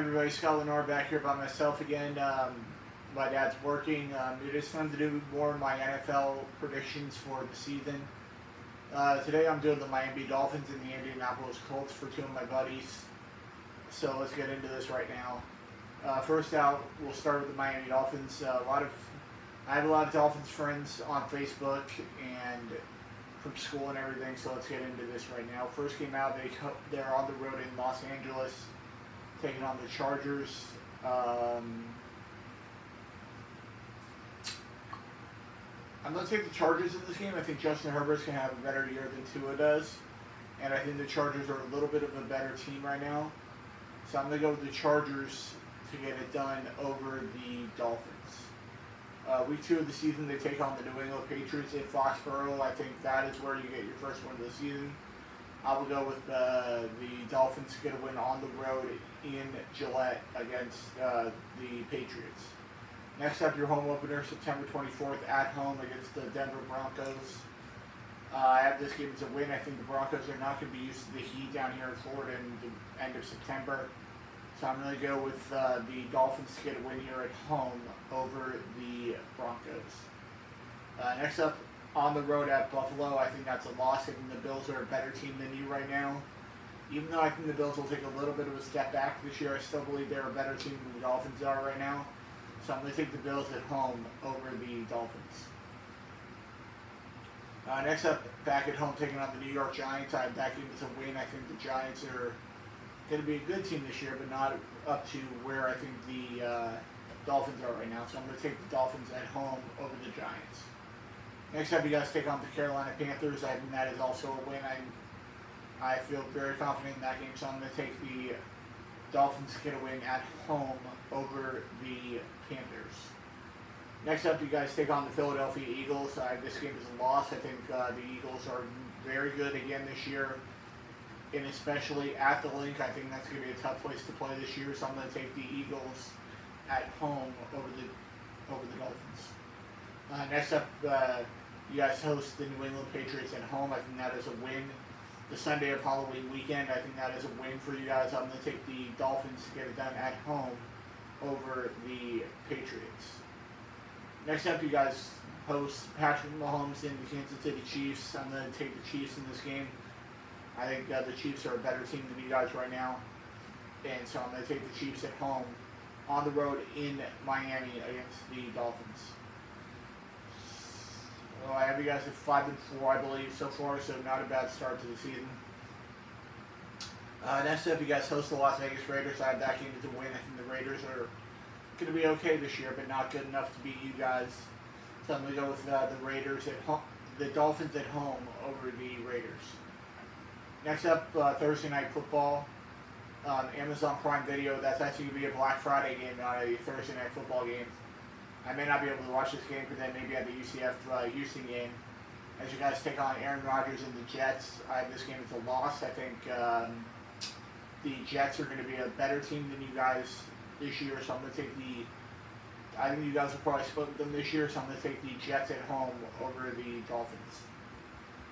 everybody? Scott Lenore back here by myself again. My dad's working. It is time to do more of my NFL predictions for the season. Today I'm doing the Miami Dolphins and the Indianapolis Colts for two of my buddies. So let's get into this right now. First out, we'll start with the Miami Dolphins. I have a lot of Dolphins friends on Facebook and from school and everything, so let's get into this right now. First game out, they're on the road in Los Angeles, taking on the Chargers. I'm going to take the Chargers in this game. I think Justin Herbert's going to have a better year than Tua does. And I think the Chargers are a little bit of a better team right now. So I'm going to go with the Chargers to get it done over the Dolphins. Week 2 of the season, they take on the New England Patriots in Foxborough. I think that is where you get your first win of the season. I will go with the Dolphins to get a win on the road in Gillette against the Patriots. Next up, your home opener, September 24th, at home against the Denver Broncos. I have this game as a win. I think the Broncos are not going to be used to the heat down here in Florida in the end of September. So I'm going to go with the Dolphins to get a win here at home over the Broncos. Next up, on the road at Buffalo, I think that's a loss. I think the Bills are a better team than you right now. Even though I think the Bills will take a little bit of a step back this year, I still believe they're a better team than the Dolphins are right now. So I'm going to take the Bills at home over the Dolphins. Next up, back at home, taking on the New York Giants. I have that game as a win. I think the Giants are going to be a good team this year, but not up to where I think the Dolphins are right now. So I'm going to take the Dolphins at home over the Giants. Next up, you guys take on the Carolina Panthers. I think that is also a win. I feel very confident in that game, so I'm going to take the Dolphins to get a win at home over the Panthers. Next up, you guys take on the Philadelphia Eagles. This game is a loss. I think the Eagles are very good again this year, and especially at the Link. I think that's going to be a tough place to play this year, so I'm going to take the Eagles at home over the Dolphins. Next up, you guys host the New England Patriots at home. I think that is a win. The Sunday of Halloween weekend, I think that is a win for you guys. I'm going to take the Dolphins to get it done at home over the Patriots. Next up, you guys host Patrick Mahomes and the Kansas City Chiefs. I'm going to take the Chiefs in this game. I think the Chiefs are a better team than you guys right now. And so I'm going to take the Chiefs at home on the road in Miami against the Dolphins. Well, I have you guys at 5-4, I believe, so far, so not a bad start to the season. Next up, you guys host the Las Vegas Raiders. I have that game to win. I think the Raiders are going to be okay this year, but not good enough to beat you guys. So I'm going to go with the Raiders at home, the Dolphins at home over the Raiders. Next up, Thursday Night Football on Amazon Prime Video. That's actually going to be a Black Friday game, not a Thursday Night Football game. I may not be able to watch this game, but then maybe at the UCF Houston game. As you guys take on Aaron Rodgers and the Jets, I have this game as a loss. I think the Jets are going to be a better team than you guys this year, so I'm going to take I think you guys will probably split with them this year, so I'm going to take the Jets at home over the Dolphins.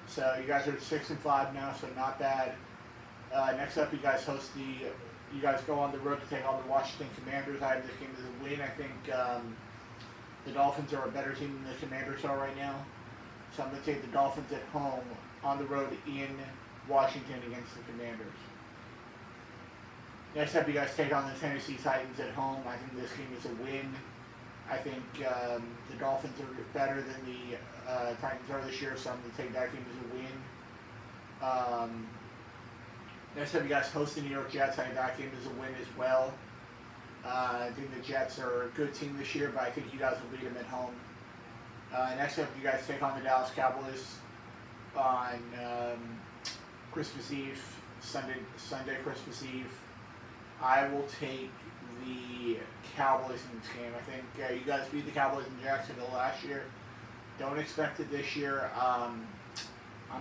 So you guys are 6-5 now, so not bad. Next up, you guys go on the road to take on the Washington Commanders. I have this game as a win. I think the Dolphins are a better team than the Commanders are right now. So I'm going to take the Dolphins at home on the road in Washington against the Commanders. Next up, you guys take on the Tennessee Titans at home. I think this game is a win. I think the Dolphins are better than the Titans are this year, so I'm going to take that game as a win. Next up, you guys host the New York Jets. I think that game is a win as well. I think the Jets are a good team this year, but I think you guys will beat them at home. Next up, you guys take on the Dallas Cowboys on Christmas Eve, Sunday Christmas Eve. I will take the Cowboys in this game. I think you guys beat the Cowboys in Jacksonville last year. Don't expect it this year. I'm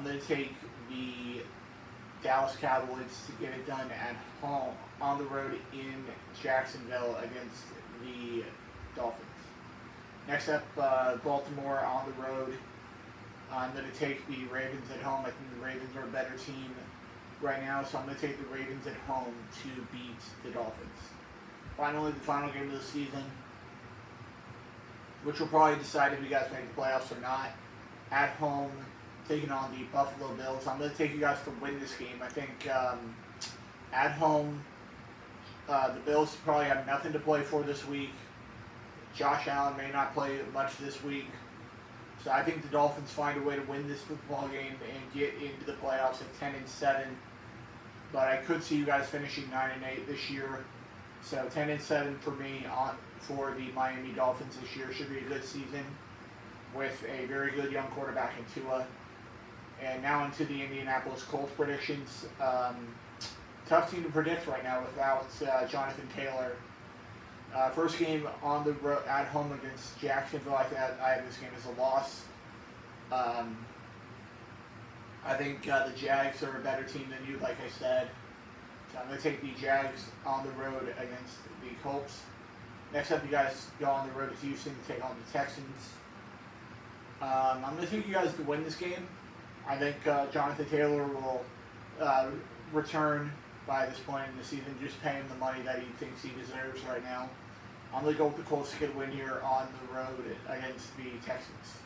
going to take the Dallas Cowboys to get it done at home, on the road in Jacksonville against the Dolphins. Next up, Baltimore on the road. I'm going to take the Ravens at home. I think the Ravens are a better team right now, so I'm going to take the Ravens at home to beat the Dolphins. finally the final game of the season, which will probably decide if you guys make the playoffs or not. At home, taking on the Buffalo Bills. I'm going to take you guys to win this game. I think at home, the Bills probably have nothing to play for this week. Josh Allen may not play much this week. So I think the Dolphins find a way to win this football game and get into the playoffs at 10-7. But I could see you guys finishing 9-8 this year. So 10-7 for me for the Miami Dolphins this year. Should be a good season with a very good young quarterback in Tua. And now into the Indianapolis Colts predictions. Tough team to predict right now without Jonathan Taylor. First game on the road at home against Jacksonville. I have this game as a loss. I think the Jags are a better team than you, like I said. So I'm going to take the Jags on the road against the Colts. Next up, you guys go on the road to Houston to take on the Texans. I'm going to take you guys to win this game. I think Jonathan Taylor will return by this point in the season. Just pay him the money that he thinks he deserves right now. I'm going to go with the Colts to get a win here on the road against the Texans.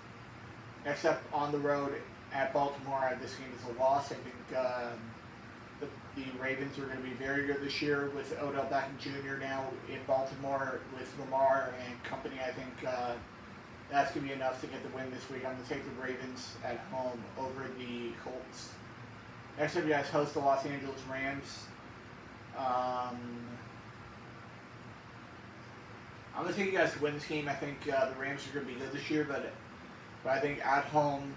Next up, on the road at Baltimore, I have this game as a loss. I think the Ravens are going to be very good this year with Odell Beckham Jr. now in Baltimore with Lamar and company. I think that's going to be enough to get the win this week. I'm going to take the Ravens at home over the Colts. Next up, you guys host the Los Angeles Rams. I'm going to take you guys to win this game. I think the Rams are going to be good this year, but I think at home,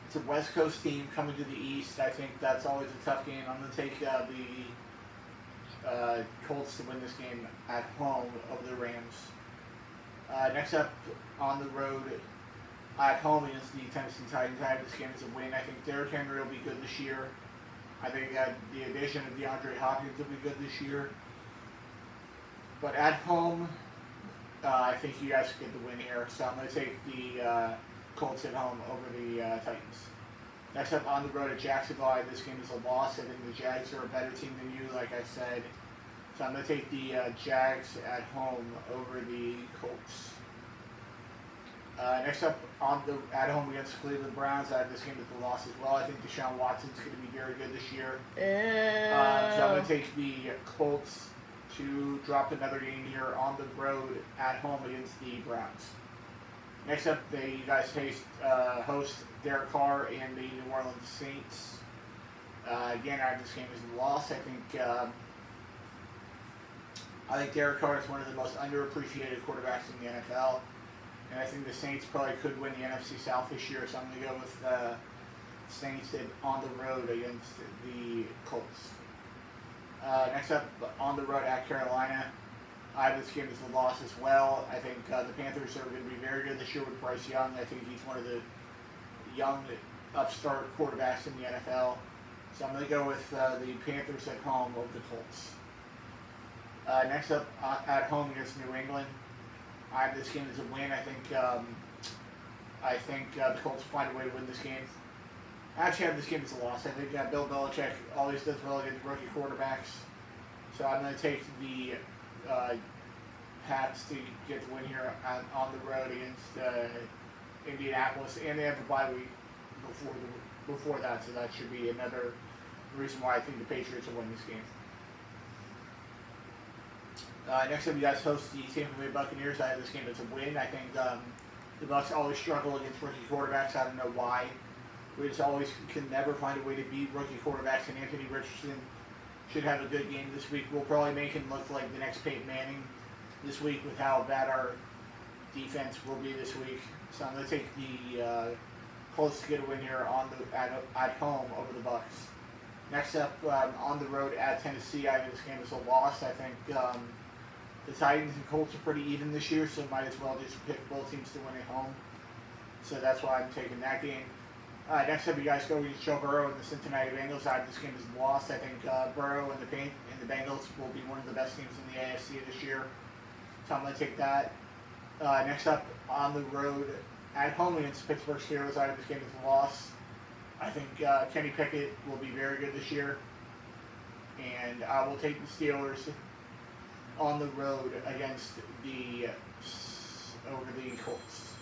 it's a West Coast team coming to the East. I think that's always a tough game. I'm going to take the Colts to win this game at home over the Rams. Next up, on the road at home against the Tennessee Titans. I have this game as a win. I think Derrick Henry will be good this year. I think that the addition of DeAndre Hopkins will be good this year. But at home, I think you guys get the win here. So I'm going to take the Colts at home over the Titans. Next up, on the road at Jacksonville, this game is a loss. I think the Jags are a better team than you, like I said. So I'm going to take the Jags at home over the Colts. Next up, at home against the Cleveland Browns, I have this game as a loss as well. I think Deshaun Watson's going to be very good this year. So I'm going to take the Colts to drop another game here on the road at home against the Browns. Next up, you guys host Derek Carr and the New Orleans Saints. Again, I have this game as a loss. I think Derek Carr is one of the most underappreciated quarterbacks in the NFL. And I think the Saints probably could win the NFC South this year, so I'm going to go with the Saints on the road against the Colts. Next up, on the road at Carolina, I have this game as a loss as well. I think the Panthers are going to be very good this year with Bryce Young. I think he's one of the young upstart quarterbacks in the NFL. So I'm going to go with the Panthers at home over the Colts. Next up, at home against New England, I have this game as a win. I think the Colts will find a way to win this game. I actually have this game as a loss. I think Bill Belichick always does well against rookie quarterbacks. So I'm going to take the Pats to get the win here on the road against Indianapolis. And they have a bye week before that, so that should be another reason why I think the Patriots will win this game. Next up, you guys host the Tampa Bay Buccaneers. I have this game as a win. I think the Bucs always struggle against rookie quarterbacks. I don't know why. We just always can never find a way to beat rookie quarterbacks, and Anthony Richardson should have a good game this week. We'll probably make him look like the next Peyton Manning this week with how bad our defense will be this week. So I'm going to take the Colts to get a win here at home over the Bucs. Next up, on the road at Tennessee, I have this game as a loss. I think the Titans and Colts are pretty even this year, so might as well just pick both teams to win at home. So that's why I'm taking that game. Next up, you guys go against Joe Burrow and the Cincinnati Bengals. I have this game as a loss. I think Burrow and the Bengals will be one of the best teams in the AFC this year. So I'm going to take that. Next up, on the road at home against the Pittsburgh Steelers, I have this game as a loss. I think Kenny Pickett will be very good this year. And I will take the Steelers on the road against over the Colts.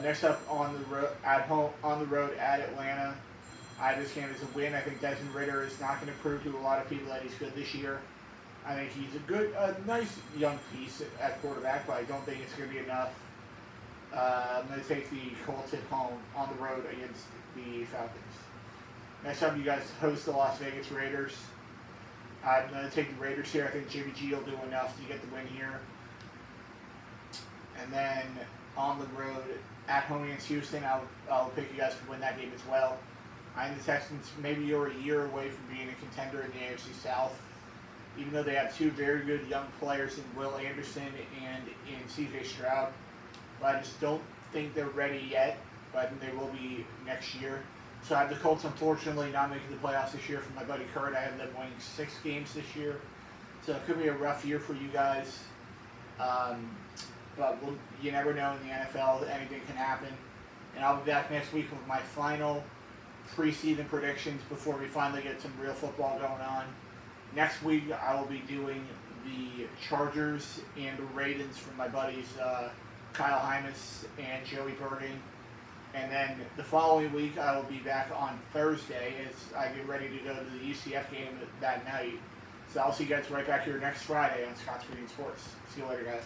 Next up on the road at Atlanta. This game is a win. I think Desmond Ridder is not going to prove to a lot of people that he's good this year. I think he's a nice young piece at quarterback, but I don't think it's going to be enough. I'm going to take the Colts at home on the road against the Falcons. Next up, you guys host the Las Vegas Raiders. I'm going to take the Raiders here. I think Jimmy G will do enough to get the win here. And then on the road at home against Houston, I'll pick you guys to win that game as well. I think the Texans, maybe you're a year away from being a contender in the AFC South, even though they have two very good young players in Will Anderson and in C.J. Stroud. But I just don't think they're ready yet, but I think they will be next year. So I have the Colts, unfortunately, not making the playoffs this year. For my buddy Kurt, I have them winning 6 games this year. So it could be a rough year for you guys. But you never know in the NFL. Anything can happen. And I'll be back next week with my final preseason predictions before we finally get some real football going on. Next week, I will be doing the Chargers and the Ravens from my buddies Kyle Hymas and Joey Bergen. And then the following week, I will be back on Thursday as I get ready to go to the UCF game that night. So I'll see you guys right back here next Friday on Scott's Reading Sports. See you later, guys.